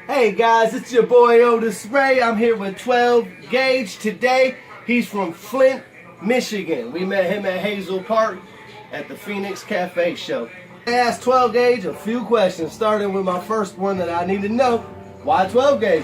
Hey guys, it's your boy Otis Ray. I'm here with 12 Gage today. He's from Flint, Michigan. We met him at Hazel Park at the Phoenix Cafe show. I asked 12 Gage a few questions, starting with my first one that I need to know. Why 12 Gage?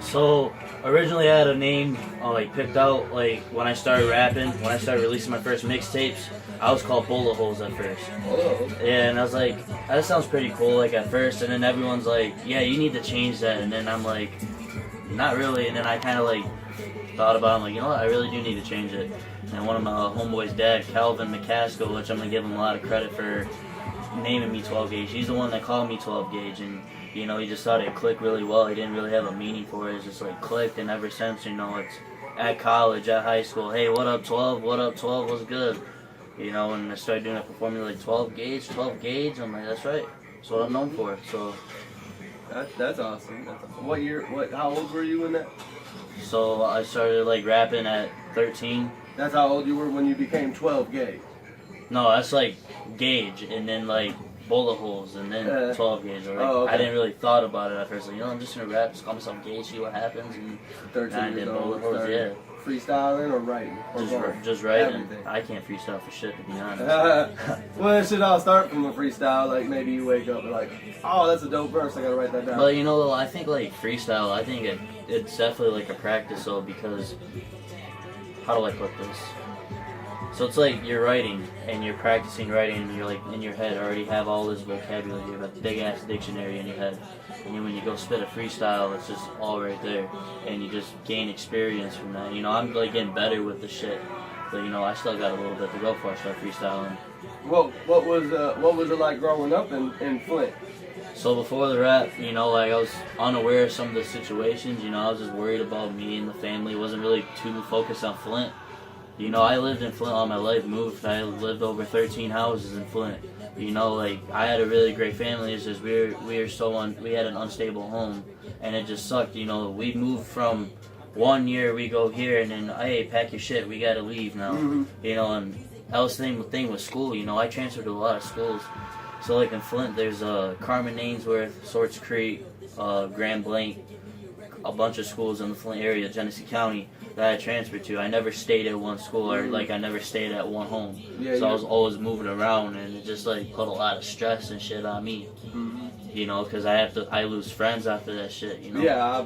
So originally I had a name picked out when I started rapping, when I started releasing my first mixtapes. I was called Bullet Holes at first. Oh. Yeah, and I was like, that sounds pretty cool at first, and then everyone's like, yeah, you need to change that, and then I'm like, not really, and then I kind of thought about it, I'm like, you know what, I really do need to change it. And one of my homeboys' dad, Calvin McCaskill, which I'm going to give him a lot of credit for naming me 12 Gauge. He's the one that called me 12 Gauge, and he just thought it clicked really well. He didn't really have a meaning for it. It's just clicked, and ever since, it's at college, at high school, hey, what up 12, what up 12, what's good? And I started doing it, performing 12 Gauge. I'm like, that's right. That's what I'm known for. So That's awesome. How old were you in that? So I started rapping at 13. That's how old you were when you became 12 Gauge. No, that's Gauge, and then Bullet Holes, and then 12 Gauge. Okay. I didn't really thought about it at first. I'm just gonna rap, just call myself Gauge, see what happens. And 13 I did years Bullet old, Holes, yeah. Freestyling or writing? Or Just writing. Everything. I can't freestyle for shit, to be honest. Well, it should all start from a freestyle. Maybe you wake up and oh, that's a dope verse. I gotta write that down. But I think freestyle. I think it's definitely a practice though, because how do I put this? So it's you're writing and you're practicing writing, and you're in your head already have all this vocabulary. You have a big ass dictionary in your head, and then when you go spit a freestyle, it's just all right there, and you just gain experience from that. I'm getting better with the shit, but I still got a little bit to go before I start freestyling. What was it like growing up in Flint? So before the rap, I was unaware of some of the situations. I was just worried about me and the family. Wasn't really too focused on Flint. I lived in Flint all my life, moved. I lived over 13 houses in Flint. I had a really great family. It's just we had an unstable home, and it just sucked. We moved from 1 year, we go here, and then, hey, pack your shit, we gotta leave now. Mm-hmm. And that was the thing with school. I transferred to a lot of schools. So in Flint, there's Carmen Ainsworth, Swartz Creek, Grand Blanc, a bunch of schools in the Flint area, Genesee County, that I transferred to. I never stayed at one school, or I never stayed at one home. Yeah, so I was always moving around, and it just put a lot of stress and shit on me. Mm-hmm. Because I lose friends after that shit. Yeah.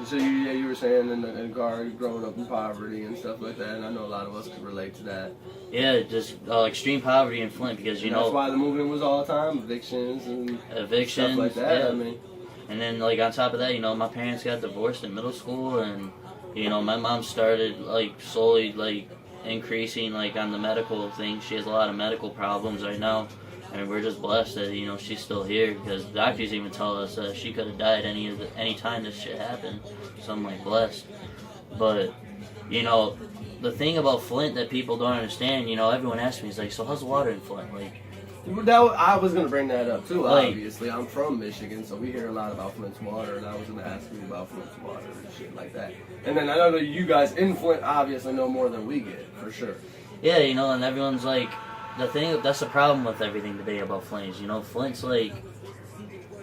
So you were saying in growing up in poverty and stuff like that, and I know a lot of us can relate to that. Yeah, just extreme poverty in Flint, because that's why the movement was all the time, evictions and stuff like that. Yeah. I mean. And then, on top of that, my parents got divorced in middle school, and, my mom started, slowly, increasing, on the medical thing. She has a lot of medical problems right now, and we're just blessed that, she's still here, because doctors even tell us that she could have died any time this shit happened. So I'm, blessed. But, the thing about Flint that people don't understand, everyone asks me, is so how's the water in Flint? I was going to bring that up too, obviously. I'm from Michigan, so we hear a lot about Flint's water, and I was going to ask you about Flint's water and shit like that. And then I know that you guys in Flint obviously know more than we get, for sure. Yeah, and everyone's that's the problem with everything today about Flint is, Flint's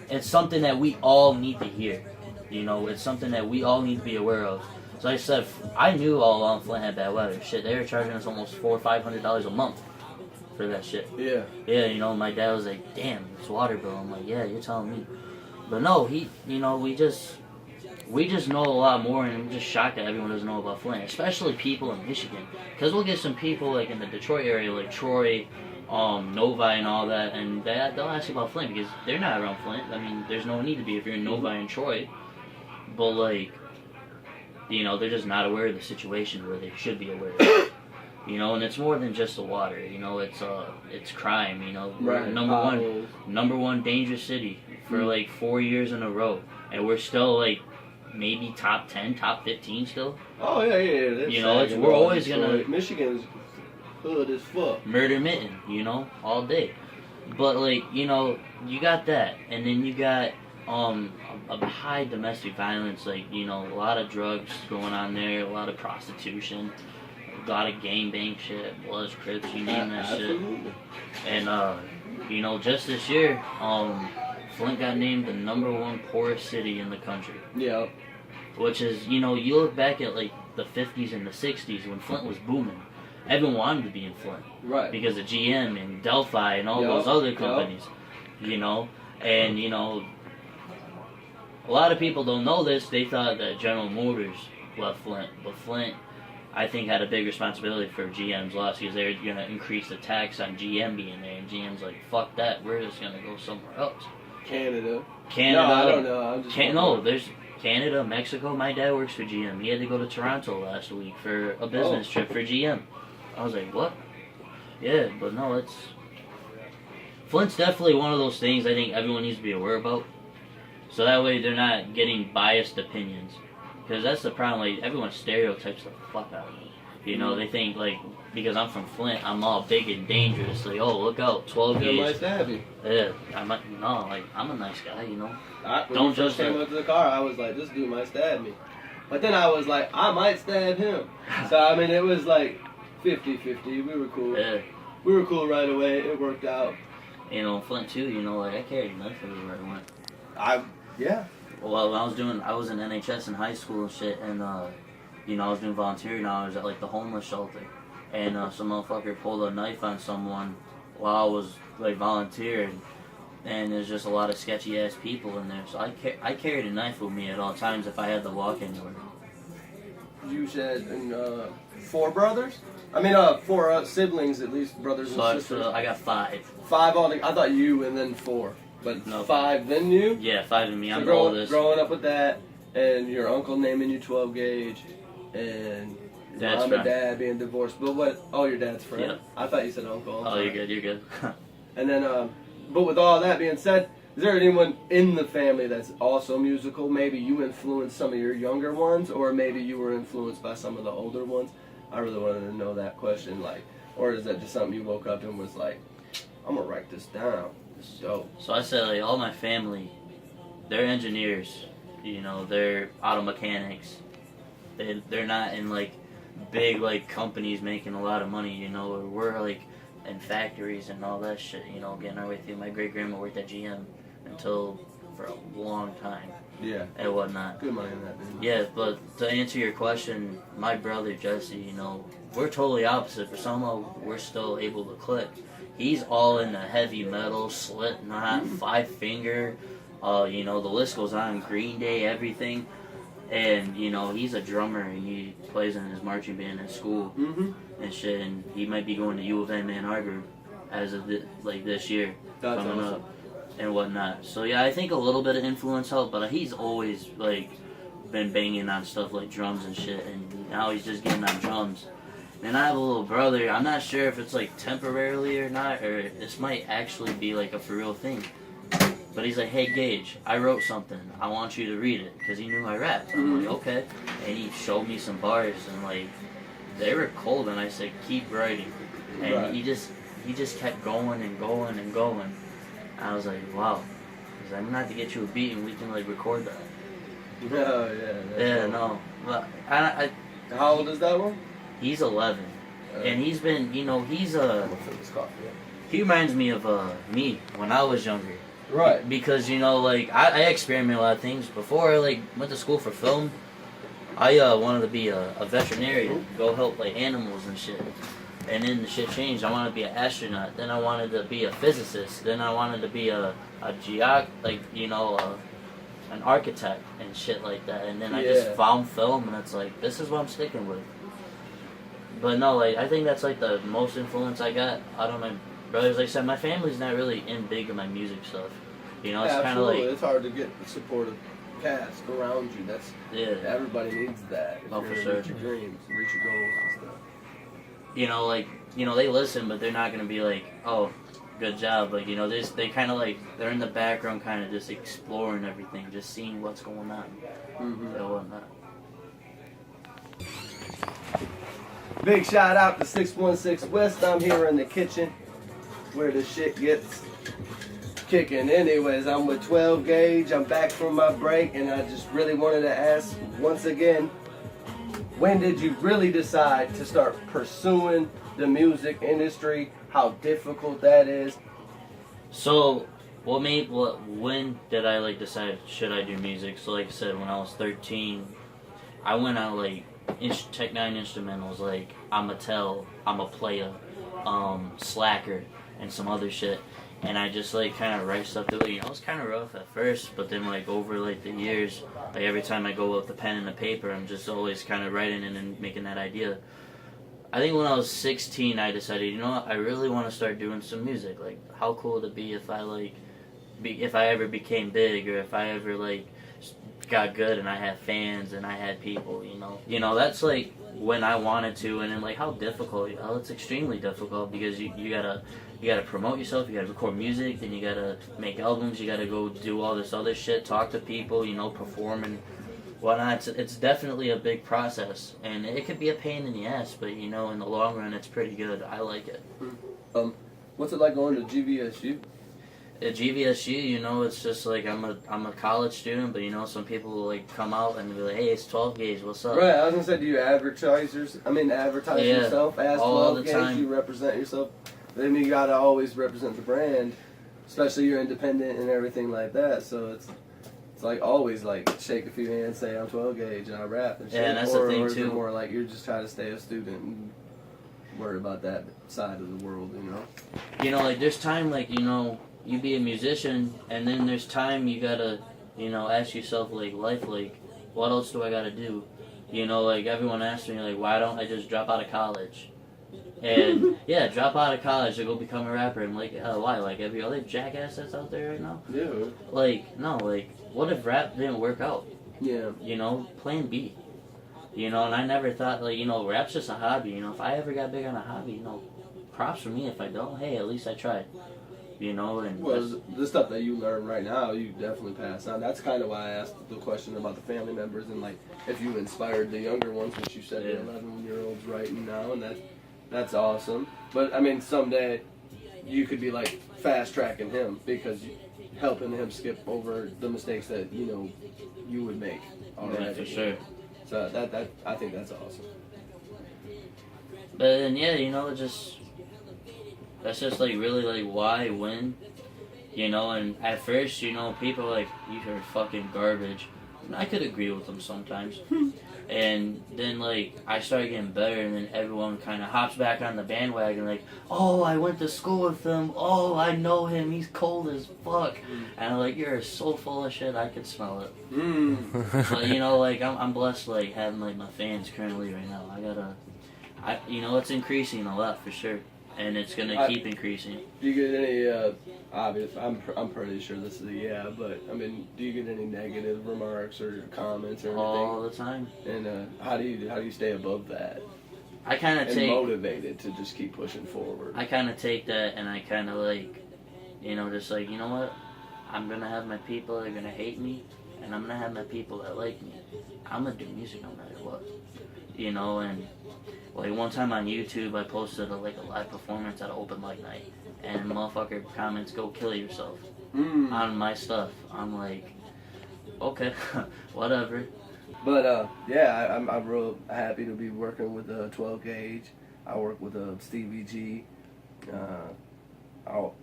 it's something that we all need to hear. It's something that we all need to be aware of. So I said, I knew all along Flint had bad weather. Shit, they were charging us almost $400 or $500 a month for that shit. Yeah. Yeah, my dad was like, damn, it's water bill. I'm like, yeah, you're telling me. But no, we just know a lot more, and I'm just shocked that everyone doesn't know about Flint, especially people in Michigan. Because we'll get some people in the Detroit area, like Troy, Novi and all that, and they'll ask you about Flint because they're not around Flint. I mean, there's no need to be if you're in Novi and Troy. But they're just not aware of the situation where they should be aware of it. And it's more than just the water. It's crime. Right. Number one dangerous city for 4 years in a row, and we're still maybe top 10, top 15 still. Oh yeah. We're always gonna. Michigan's hood as fuck. Murder mitten, all day. But you got that, and then you got a high domestic violence. A lot of drugs going on there, a lot of prostitution. A lot of gangbang shit, Bloods, Crips, you name that Absolutely. shit. And, just this year, Flint got named the #1 poorest city in the country. Yeah. Which is, you know, you look back at like the 50s and the 60s when Flint was booming. Everyone wanted to be in Flint. Right. Because of GM and Delphi and all those other companies. You know? And, you know, a lot of people don't know this. They thought that General Motors left Flint. But Flint, I think, had a big responsibility for GM's loss because they were going to increase the tax on GM being there. And GM's like, fuck that. We're just going to go somewhere else. Canada. No, I don't know. I'm just there's Canada, Mexico. My dad works for GM. He had to go to Toronto last week for a business trip for GM. I was like, what? Yeah, but no, it's... Flint's definitely one of those things I think everyone needs to be aware about. So that way they're not getting biased opinions. Because that's the problem, like, everyone stereotypes the fuck out of me. You know, they think, like, because I'm from Flint, I'm all big and dangerous. Like, oh, look out, 12 gauge. might stab you. Yeah, I'm a nice guy, you know. When we first came up to the car, I was like, this dude might stab me. But then I was like, I might stab him. So, I mean, it was like 50-50. We were cool. Yeah. We were cool right away. It worked out. You know, Flint, too, you know, like, I carried a knife everywhere I went. Yeah. Well, when I was in NHS in high school and shit, and, you know, I was doing volunteering hours at, like, the homeless shelter. And some motherfucker pulled a knife on someone while I was, like, volunteering. And there's just a lot of sketchy-ass people in there. So I carried a knife with me at all times if I had to walk anywhere. You said 4 brothers? I mean, 4 siblings, at least, brothers and sisters. So I got 5. 5 all together. I thought you and then 4. But no, 5 then you? Yeah, 5 and me. So I'm the oldest. Growing up with that, and your uncle naming you 12 gauge, and mom and dad being divorced. But what? Oh, your dad's friend. Yeah. I thought you said uncle. Oh, you're good. And then, but with all that being said, is there anyone in the family that's also musical? Maybe you influenced some of your younger ones, or maybe you were influenced by some of the older ones? I really wanted to know that question. Like, or is that just something you woke up and was like, I'm gonna write this down. This is dope. So I said, like, all my family, they're engineers. You know, they're auto mechanics. They're not in, like, big, like, companies making a lot of money, you know, or we're, like, in factories and all that shit, you know, getting our way through. My great-grandma worked at GM for a long time. Yeah. And whatnot. Good money in that business. Yeah, but to answer your question, my brother, Jesse, you know, we're totally opposite, but somehow we're still able to click. He's all in the heavy metal, Slipknot, Five Finger, you know, the list goes on, Green Day, everything. And, you know, he's a drummer, and he plays in his marching band at school and shit, and he might be going to U of M Ann Arbor as of this year. That's coming awesome. up and whatnot. So, yeah, I think a little bit of influence helped, but he's always, like, been banging on stuff like drums and shit, and now he's just getting on drums. And I have a little brother. I'm not sure if it's, like, temporarily or not, or this might actually be, like, a for real thing. But he's like, hey, Gage, I wrote something. I want you to read it. Because he knew I rapped. I'm like, okay. And he showed me some bars, and, like, they were cold. And I said, keep writing. And he just kept going and going and going. I was like, wow. He's like, I'm going to have to get you a beat, and we can, like, record that. Oh, yeah. Yeah, no. But how old is that one? He's 11. And he's been, you know, he reminds me of me when I was younger. Right. Because, you know, like, I experiment a lot of things. Before I, like, went to school for film, I wanted to be a veterinarian, go help, like, animals and shit. And then the shit changed. I wanted to be an astronaut. Then I wanted to be a physicist. Then I wanted to be an architect and shit like that. And then I just found film, and it's like, this is what I'm sticking with. But no, like, I think that's, like, the most influence I got out of my brothers. Like I said, my family's not really in big of my music stuff. You know, it's kind of like... It's hard to get the supportive cast around you. Everybody needs that. Oh, for sure. Reach your dreams, reach your goals and stuff. You know, like, you know, they listen, but they're not going to be like, oh, good job. Like, you know, they kind of like, they're in the background kind of just exploring everything, just seeing what's going on and whatnot. Big shout out to 616 West. I'm here in the kitchen where the shit gets kicking. Anyways, I'm with 12 gauge. I'm back from my break, and I just really wanted to ask once again, when did you really decide to start pursuing the music industry? How difficult that is? So, When did I like decide should I do music? So like I said, when I was 13, I went out like Tech 9 instrumentals like I'm a Tell, I'm a Playa, Slacker, and some other shit. And I just like kind of write stuff that I was kind of rough at first, but then like over like the years, like every time I go with the pen and the paper, I'm just always kind of writing and making that idea. I think when I was 16, I decided, you know what, I really want to start doing some music. Like, how cool would it be if if I ever became big, or if I ever like got good and I had fans and I had people, you know, that's like when I wanted to. And then like how difficult, it's extremely difficult, because you gotta promote yourself, you gotta record music, then you gotta make albums, you gotta go do all this other shit, talk to people, perform and whatnot. It's definitely a big process, and it could be a pain in the ass, but in the long run it's pretty good. I like it. What's it like going to GVSU? At GVSU, it's just like I'm a college student, but some people will like come out and be like, hey, it's 12 gauge, what's up? Right, I was gonna say, do you advertise yourself as all 12 the gauge? time. You represent yourself. Then you gotta always represent the brand, especially you're independent and everything like that. So it's like always like shake a few hands, say I'm 12 gauge and I rap and shit. Yeah, and that's or, the thing or is too. it more like you're just trying to stay a student and worry about that side of the world, Like there's time, like you be a musician, and then there's time you gotta ask yourself like life, like what else do I gotta do? Like everyone asks me like, why don't I just drop out of college? And yeah, drop out of college to go become a rapper. I'm like, why? Like every other jackass that's out there right now? Yeah. Like, no, like, what if rap didn't work out? Yeah. Plan B. And I never thought, like, rap's just a hobby. If I ever got big on a hobby, props for me. If I don't, hey, at least I tried. And well, the stuff that you learn right now, you definitely pass on. That's kind of why I asked the question about the family members and like if you inspired the younger ones, which you said the 11-year-olds writing now, and that's awesome. But I mean, someday you could be like fast tracking him because helping him skip over the mistakes that you would make already. Yeah, for sure. So that I think that's awesome. But then that's just like really like why, when, and at first, people like, you're fucking garbage. And I could agree with them sometimes. And then like I started getting better, and then everyone kind of hops back on the bandwagon like, oh, I went to school with him, oh, I know him, he's cold as fuck. And I'm like, you're so full of shit, I could smell it. But like I'm blessed like having like my fans currently right now. It's increasing a lot for sure. And it's gonna keep increasing. Do you get any obvious? I'm pretty sure this is a yeah, but I mean, do you get any negative remarks or comments or anything? All the time. And how do you stay above that? I kind of take motivated to just keep pushing forward. I kind of take that, and I kind of like, just like, you know what? I'm gonna have my people that are gonna hate me, and I'm gonna have my people that like me. I'm gonna do music no matter what. And like one time on YouTube, I posted a live performance at an open mic night, and motherfucker comments, "Go kill yourself," on my stuff. I'm like, okay, whatever. But yeah, I'm real happy to be working with 12 gauge. I work with Stevey G. I'll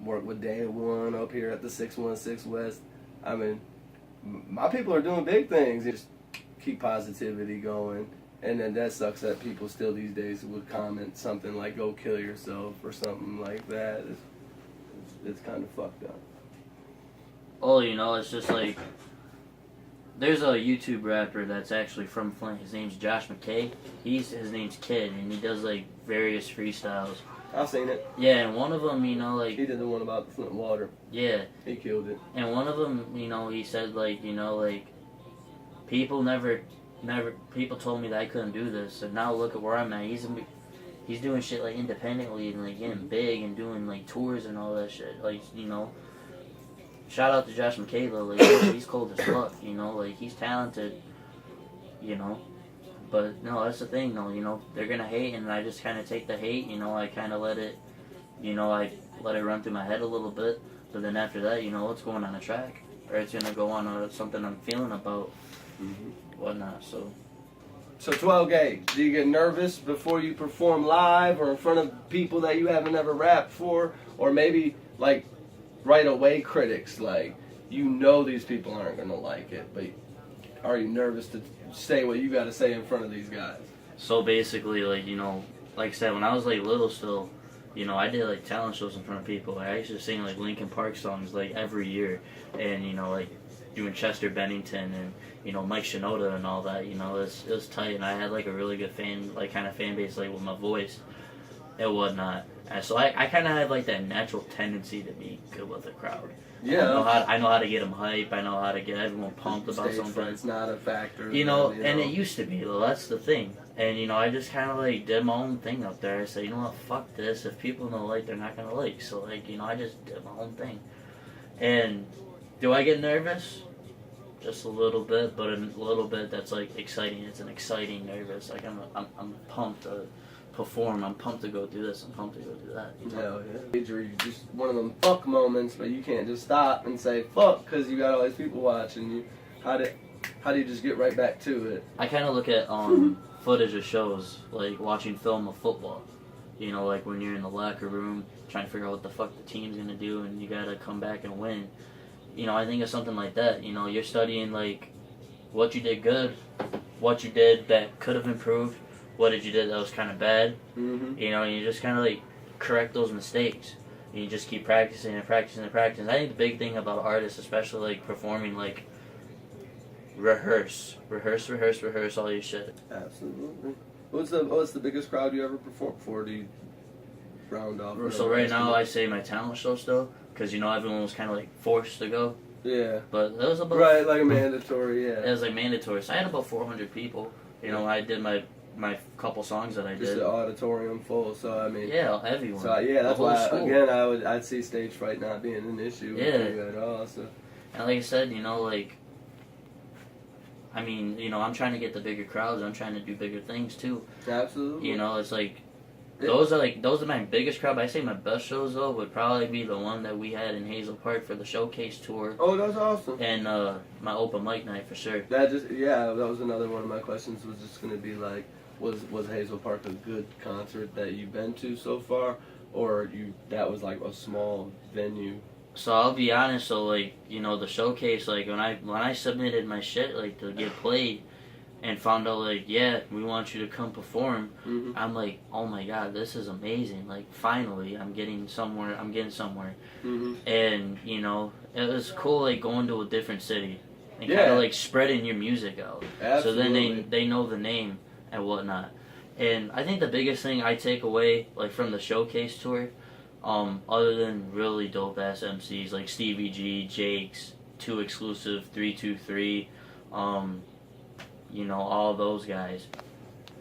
work with Day One up here at the 616 West. I mean, my people are doing big things. Just keep positivity going. And then that sucks that people still these days would comment something like "go kill yourself" or something like that. It's kind of fucked up. Oh, it's just like there's a YouTube rapper that's actually from Flint. His name's Josh McKay. His name's Kid, and he does like various freestyles. I've seen it. Yeah, and one of them, he did the one about the Flint water. Yeah, he killed it. And one of them, he said like, people told me that I couldn't do this, and now look at where I'm at. He's doing shit like independently and like getting big and doing like tours and all that shit. Like, shout out to Josh McKay though. Like, he's cold as fuck. Like he's talented. But no, that's the thing though. They're gonna hate, and I just kind of take the hate. I kind of let it. I let it run through my head a little bit. But then after that, it's going on a track, or it's gonna go on something I'm feeling about. Whatnot. So 12 gauge, do you get nervous before you perform live or in front of people that you haven't ever rapped for? Or maybe like right away critics, like, you know these people aren't gonna like it, but are you nervous to say what you got to say in front of these guys? So basically, like, like I said, when I was like little still, I did like talent shows in front of people. I used to sing like Linkin Park songs like every year, and like doing Chester Bennington and Mike Shinoda and all that. It was tight, and I had like a really good fan base like with my voice and whatnot. And so I kind of have like that natural tendency to be good with the crowd. Yeah, I know how to get them hype. I know how to get everyone pumped about Stage something. fright's not a factor. And it used to be though. That's the thing. And I just kind of like did my own thing up there. I said, you know what, fuck this. If people don't like, they're not gonna like. So like, I just did my own thing. And do I get nervous? Just a little bit, but a little bit that's like exciting. It's an exciting nervous. Like I'm pumped to perform. I'm pumped to go do this. I'm pumped to go do that. Hell yeah. You just one of them fuck moments, but you can't just stop and say fuck because you got all these people watching you. How do you just get right back to it? I kind of look at footage of shows, like watching film of football. Like when you're in the locker room trying to figure out what the fuck the team's gonna do, and you gotta come back and win. I think of something like that. You're studying like what you did good, what you did that could have improved, what did you did that was kind of bad. Mm-hmm. You just kind of like correct those mistakes. You just keep practicing and practicing and practicing. I think the big thing about artists, especially like performing, like rehearse all your shit. Absolutely. What's the biggest crowd you ever performed for? Do you round off? So right now I say my talent show still, because everyone was kind of like forced to go. Yeah. But that was about right, like a mandatory. Yeah. It was like mandatory. So I had about 400 people. I did my couple songs that I did. Just the auditorium full. So I mean. Yeah, everyone. So yeah, that's the whole why school. Again I'd see stage fright not being an issue with you at all. So. And like I said, like. I'm trying to get the bigger crowds. I'm trying to do bigger things too. Absolutely. It's like those are my biggest crowd. But I say my best shows though would probably be the one that we had in Hazel Park for the showcase tour. Oh, that's awesome. And my open mic night for sure. That was another one of my questions. Was just going to be like, was Hazel Park a good concert that you've been to so far, or that was like a small venue? So I'll be honest, so like, the showcase, like when I submitted my shit like to get played and found out like, yeah, we want you to come perform, Mm-hmm. I'm like, oh my god, this is amazing. Like finally I'm getting somewhere. Mm-hmm. And, it was cool like going to a different city and Yeah. kind of like spreading your music out. Absolutely. So then they know the name and whatnot. And I think the biggest thing I take away like from the showcase tour, other than really dope ass MCs like Stevey G, Jake's, 2 Exclusive, 323, all those guys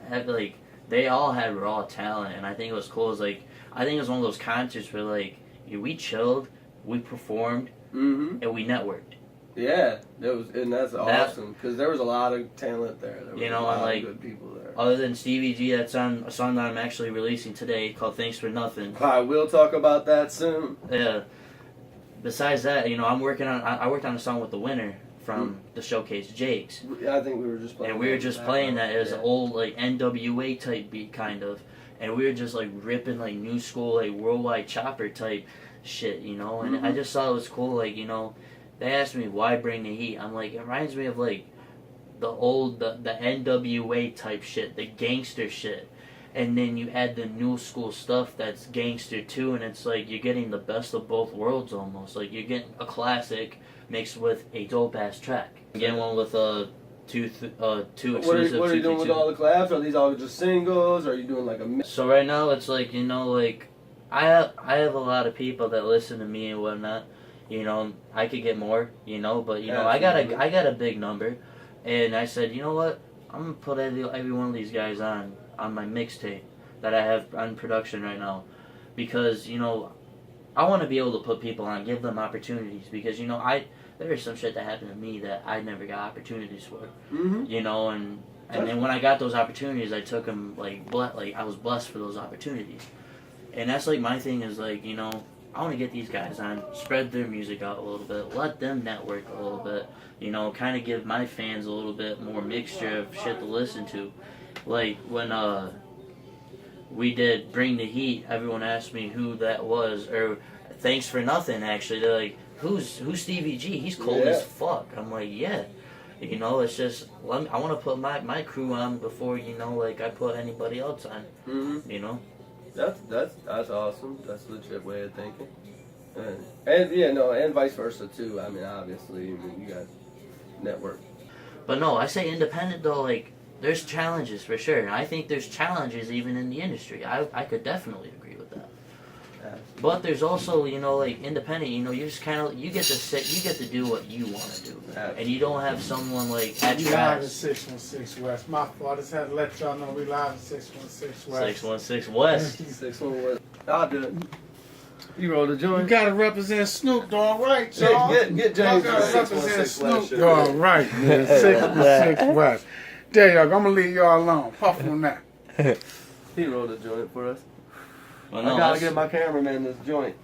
had like they all had raw talent, and I think it was cool. I think it was one of those concerts where like we chilled, we performed, Mm-hmm. and we networked. Yeah, that's awesome because there was a lot of talent there. There was a lot of good people there. Other than Stevey G, that's on a song that I'm actually releasing today called "Thanks for Nothing." I will talk about that soon. Yeah. Besides that, I worked on a song with the winner from the showcase, Jake's. I think we were just playing. And we were just playing that. It was yeah. an old like NWA type beat kind of, and we were just like ripping like new school like worldwide chopper type shit, and Mm-hmm. I just thought it was cool. Like they asked me why bring the heat. I'm like, it reminds me of like the old the NWA type shit, the gangster shit. And then you add the new school stuff that's gangster too, and it's like you're getting the best of both worlds almost. Like you're getting a classic mixed with a dope ass track. Getting one with two exclusive. What are you doing with all the collabs? Are these all just singles? Or are you doing like a mix? So right now it's like like I have a lot of people that listen to me and whatnot. I could get more. But I got a big number, and I said, you know what? I'm gonna put every one of these guys on my mixtape that I have on production right now, because I want to be able to put people on, give them opportunities, because there is some shit that happened to me that I never got opportunities for, Mm-hmm. and then when I got those opportunities, I took them like I was blessed for those opportunities, and that's like my thing is like I want to get these guys on, spread their music out a little bit, let them network a little bit, kind of give my fans a little bit more mixture of shit to listen to. Like when we did Bring the Heat, everyone asked me who that was, or thanks for nothing. Actually, they're like, who's Stevey G? He's cold as fuck. I'm like, yeah. You know, it's just I want to put my crew on before, you know, like I put anybody else on. You know. That's awesome. That's a legit way of thinking. And yeah, no, and vice versa too. I mean, obviously, you got network. But no, I say independent though. Like, there's challenges for sure, and I think there's challenges even in the industry. I could definitely agree with that. But there's also, you know, like independent. You know, you just kind of you get to do what you want to do, and you don't have someone like at your live at ass. 616 West. My fault. I just had to let y'all know we live at 616 West. 616 West. 616 West. I'll do it. You roll the joint. You gotta represent Snoop Dogg, right, y'all? Get James. Y'all gotta represent Snoop West. Dogg, right, man. 616 West. There y'all. I'm gonna leave y'all alone. Puff on that. He rolled a joint for us. Well, no, I gotta get my cameraman this joint.